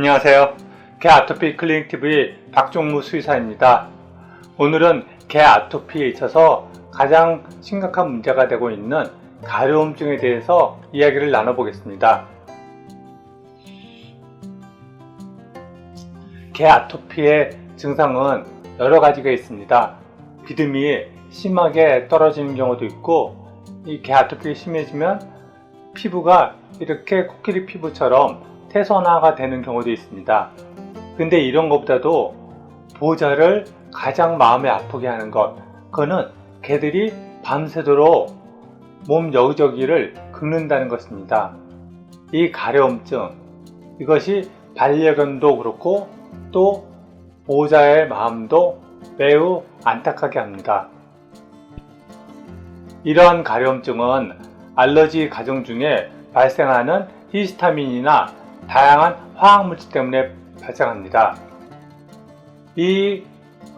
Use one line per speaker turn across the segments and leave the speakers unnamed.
안녕하세요. 개 아토피 클리닉 TV 박종무 수의사입니다. 오늘은 개 아토피에 있어서 가장 심각한 문제가 되고 있는 가려움증에 대해서 이야기를 나눠보겠습니다. 개 아토피의 증상은 여러 가지가 있습니다. 비듬이 심하게 떨어지는 경우도 있고, 이 개 아토피가 심해지면 피부가 이렇게 코끼리 피부처럼 태선화가 되는 경우도 있습니다. 근데 이런 것보다도 보호자를 가장 마음이 아프게 하는 것, 그거는 개들이 밤새도록 몸 여기저기를 긁는다는 것입니다. 이 가려움증, 이것이 반려견도 그렇고 또 보호자의 마음도 매우 안타깝게 합니다. 이러한 가려움증은 알러지 가정 중에 발생하는 히스타민이나 다양한 화학물질 때문에 발생합니다. 이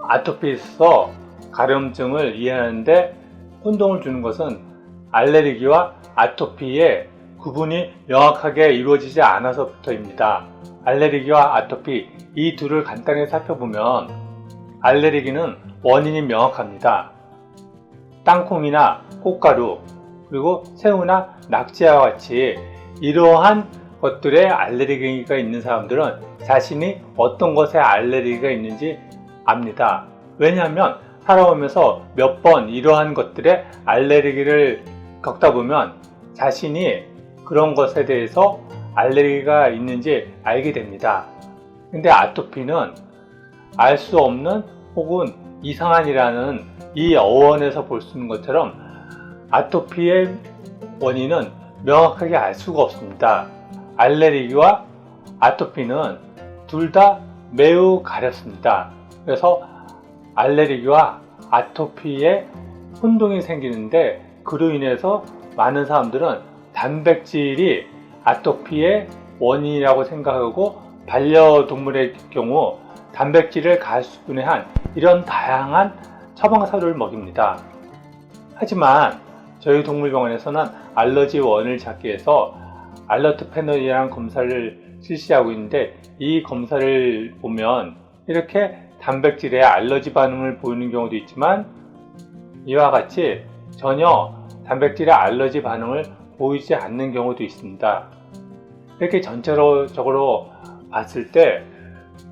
아토피에서 가려움증을 이해하는데 혼동을 주는 것은 알레르기와 아토피의 구분이 명확하게 이루어지지 않아서부터입니다. 알레르기와 아토피, 이 둘을 간단히 살펴보면 알레르기는 원인이 명확합니다. 땅콩이나 꽃가루, 그리고 새우나 낙지와 같이 이러한 것들에 알레르기가 있는 사람들은 자신이 어떤 것에 알레르기가 있는지 압니다. 왜냐하면 살아오면서 몇 번 이러한 것들에 알레르기를 겪다 보면 자신이 그런 것에 대해서 알레르기가 있는지 알게 됩니다. 근데 아토피는 알 수 없는 혹은 이상한이라는 이 어원에서 볼 수 있는 것처럼 아토피의 원인은 명확하게 알 수가 없습니다. 알레르기와 아토피는 둘 다 매우 가렵습니다. 그래서 알레르기와 아토피에 혼동이 생기는데, 그로 인해서 많은 사람들은 단백질이 아토피의 원인이라고 생각하고 반려동물의 경우 단백질을 가수분해한 이런 다양한 처방사료를 먹입니다. 하지만 저희 동물병원에서는 알러지 원인을 찾기 위해서 알러트 패널이라는 검사를 실시하고 있는데, 이 검사를 보면 이렇게 단백질에 알러지 반응을 보이는 경우도 있지만 이와 같이 전혀 단백질에 알러지 반응을 보이지 않는 경우도 있습니다. 이렇게 전체적으로 봤을 때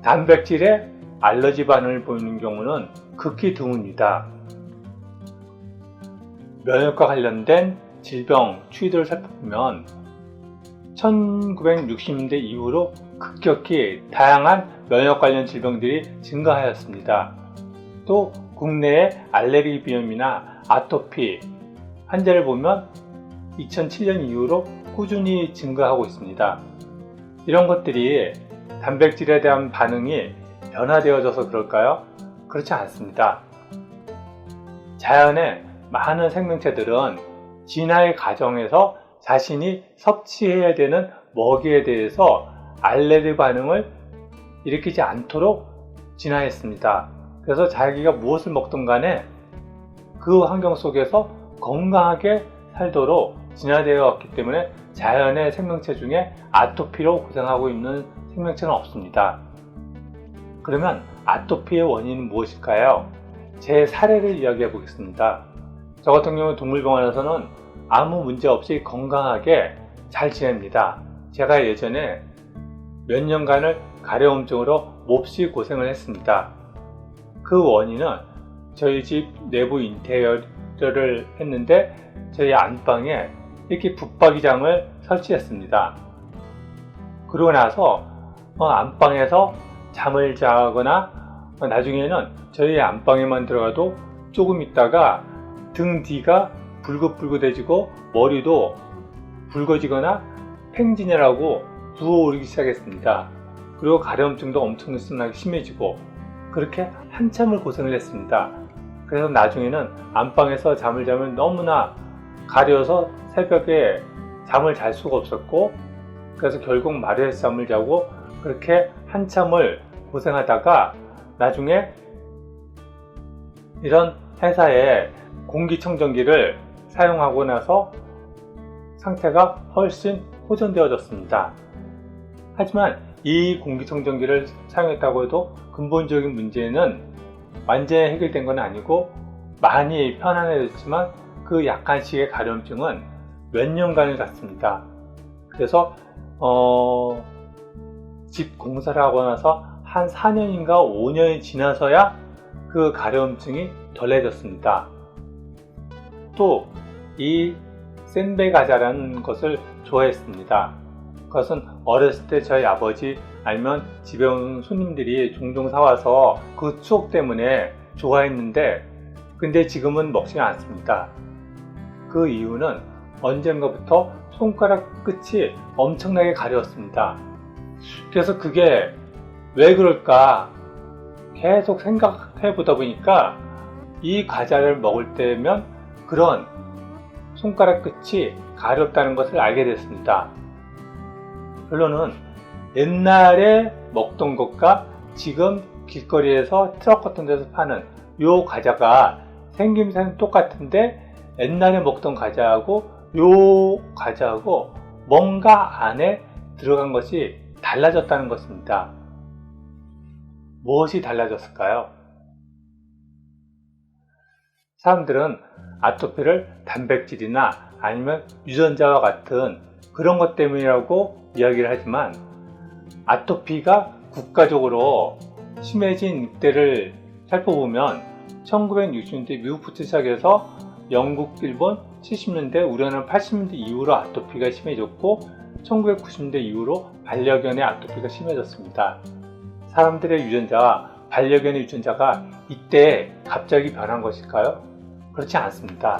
단백질에 알러지 반응을 보이는 경우는 극히 드뭅니다. 면역과 관련된 질병 추이들을 살펴보면 1960년대 이후로 급격히 다양한 면역 관련 질병들이 증가하였습니다. 또 국내의 알레르기 비염이나 아토피 환자를 보면 2007년 이후로 꾸준히 증가하고 있습니다. 이런 것들이 단백질에 대한 반응이 변화되어져서 그럴까요? 그렇지 않습니다. 자연의 많은 생명체들은 진화의 과정에서 자신이 섭취해야 되는 먹이에 대해서 알레르기 반응을 일으키지 않도록 진화했습니다. 그래서 자기가 무엇을 먹든 간에 그 환경 속에서 건강하게 살도록 진화되어 왔기 때문에 자연의 생명체 중에 아토피로 고생하고 있는 생명체는 없습니다. 그러면 아토피의 원인은 무엇일까요? 제 사례를 이야기해 보겠습니다. 저 같은 경우 동물병원에서는 아무 문제 없이 건강하게 잘 지냅니다. 제가 예전에 몇 년간을 가려움증으로 몹시 고생을 했습니다. 그 원인은 저희 집 내부 인테리어를 했는데 저희 안방에 이렇게 붙박이장을 설치했습니다. 그러고 나서 안방에서 잠을 자거나 나중에는 저희 안방에만 들어가도 조금 있다가 등 뒤가 붉긋붉긋해지고 머리도 붉어지거나 팽진이라고 부어오르기 시작했습니다. 그리고 가려움증도 엄청나게 심해지고 그렇게 한참을 고생을 했습니다. 그래서 나중에는 안방에서 잠을 자면 너무나 가려워서 새벽에 잠을 잘 수가 없었고, 그래서 결국 마루에서 잠을 자고 그렇게 한참을 고생하다가 나중에 이런 회사의 공기청정기를 사용하고 나서 상태가 훨씬 호전되어졌습니다. 하지만 이 공기청정기를 사용했다고 해도 근본적인 문제는 완전히 해결된 건 아니고 많이 편안해졌지만 그 약간씩의 가려움증은 몇 년간을 갔습니다. 그래서 집 공사를 하고 나서 한 4년인가 5년이 지나서야 그 가려움증이 덜해졌습니다. 또 이 센베 과자라는 것을 좋아했습니다. 그것은 어렸을 때 저희 아버지 아니면 집에 온 손님들이 종종 사와서 그 추억 때문에 좋아했는데 근데 지금은 먹지 않습니다. 그 이유는 언젠가부터 손가락 끝이 엄청나게 가려웠습니다. 그래서 그게 왜 그럴까 계속 생각해 보다 보니까 이 과자를 먹을 때면 그런 손가락 끝이 가렵다는 것을 알게 됐습니다. 결론은 옛날에 먹던 것과 지금 길거리에서 트럭 같은 데서 파는 요 과자가 생김새는 똑같은데 옛날에 먹던 과자하고 요 과자하고 뭔가 안에 들어간 것이 달라졌다는 것입니다. 무엇이 달라졌을까요? 사람들은 아토피를 단백질이나 아니면 유전자와 같은 그런 것 때문이라고 이야기를 하지만 아토피가 국가적으로 심해진 때를 살펴보면 1960년대 미국부터 시작해서 영국, 일본 70년대, 우리나라는 80년대 이후로 아토피가 심해졌고 1990년대 이후로 반려견의 아토피가 심해졌습니다. 사람들의 유전자와 반려견의 유전자가 이때 갑자기 변한 것일까요? 그렇지 않습니다.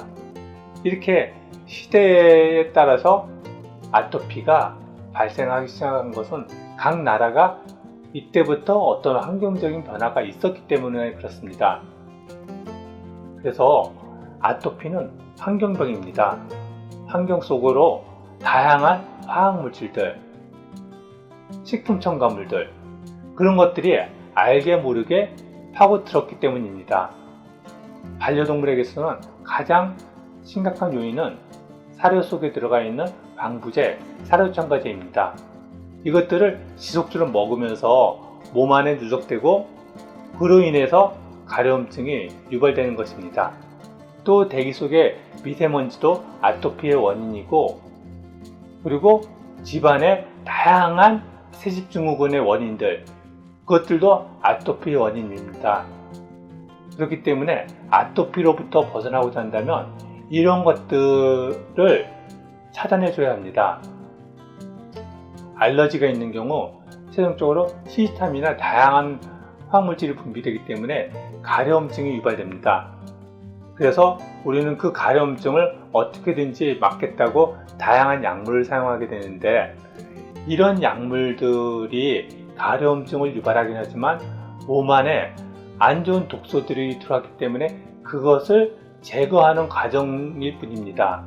이렇게 시대에 따라서 아토피가 발생하기 시작한 것은 각 나라가 이때부터 어떤 환경적인 변화가 있었기 때문에 그렇습니다. 그래서 아토피는 환경병입니다. 환경 속으로 다양한 화학물질들, 식품 첨가물들 그런 것들이 알게 모르게 파고들었기 때문입니다. 반려동물에게서는 가장 심각한 요인은 사료 속에 들어가 있는 방부제, 사료첨가제입니다. 이것들을 지속적으로 먹으면서 몸 안에 누적되고 그로 인해서 가려움증이 유발되는 것입니다. 또 대기 속의 미세먼지도 아토피의 원인이고 그리고 집안의 다양한 세습증후군의 원인들 그것들도 아토피의 원인입니다. 그렇기 때문에 아토피로부터 벗어나고자 한다면 이런 것들을 차단해 줘야 합니다. 알러지가 있는 경우 최종적으로 히스타민이나 다양한 화학물질이 분비되기 때문에 가려움증이 유발됩니다. 그래서 우리는 그 가려움증을 어떻게든지 막겠다고 다양한 약물을 사용하게 되는데 이런 약물들이 가려움증을 유발하긴 하지만 몸 안에 안 좋은 독소들이 들어왔기 때문에 그것을 제거하는 과정일 뿐입니다.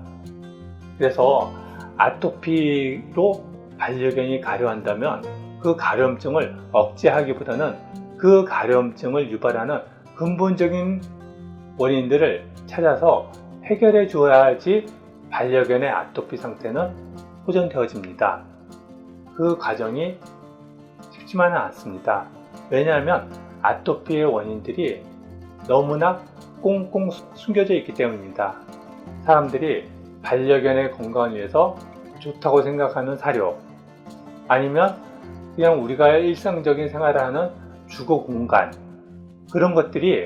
그래서 아토피로 반려견이 가려한다면 그 가려움증을 억제하기보다는 그 가려움증을 유발하는 근본적인 원인들을 찾아서 해결해 주어야지 반려견의 아토피 상태는 호전되어집니다. 그 과정이 쉽지만은 않습니다. 왜냐하면 아토피의 원인들이 너무나 꽁꽁 숨겨져 있기 때문입니다. 사람들이 반려견의 건강을 위해서 좋다고 생각하는 사료 아니면 그냥 우리가 일상적인 생활을 하는 주거 공간 그런 것들이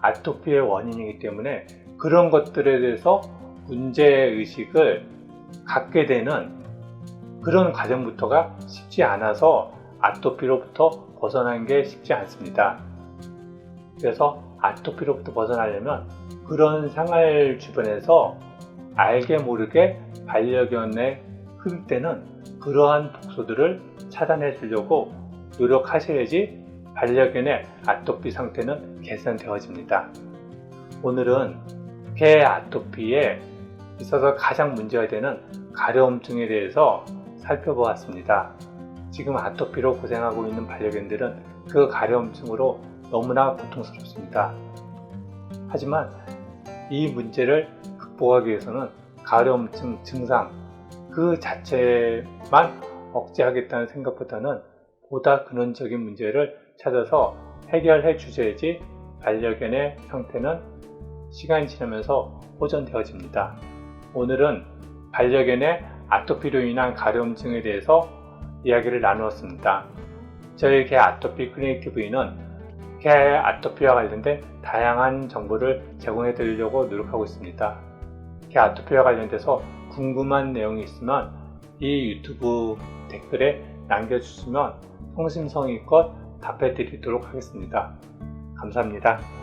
아토피의 원인이기 때문에 그런 것들에 대해서 문제의식을 갖게 되는 그런 과정부터가 쉽지 않아서 아토피로부터 벗어나는 게 쉽지 않습니다. 그래서 아토피로부터 벗어나려면 그런 생활 주변에서 알게 모르게 반려견에 흡입되는 그러한 독소들을 차단해 주려고 노력하셔야지 반려견의 아토피 상태는 개선되어집니다. 오늘은 개 아토피에 있어서 가장 문제가 되는 가려움증에 대해서 살펴보았습니다. 지금 아토피로 고생하고 있는 반려견들은 그 가려움증으로 너무나 고통스럽습니다. 하지만 이 문제를 극복하기 위해서는 가려움증 증상 그 자체만 억제하겠다는 생각보다는 보다 근원적인 문제를 찾아서 해결해 주셔야지 반려견의 형태는 시간이 지나면서 호전되어집니다. 오늘은 반려견의 아토피로 인한 가려움증에 대해서 이야기를 나누었습니다. 저희 개 아토피 클리닉 TV는 개 아토피와 관련된 다양한 정보를 제공해 드리려고 노력하고 있습니다. 개 아토피와 관련돼서 궁금한 내용이 있으면 이 유튜브 댓글에 남겨주시면 성심성의껏 답해 드리도록 하겠습니다. 감사합니다.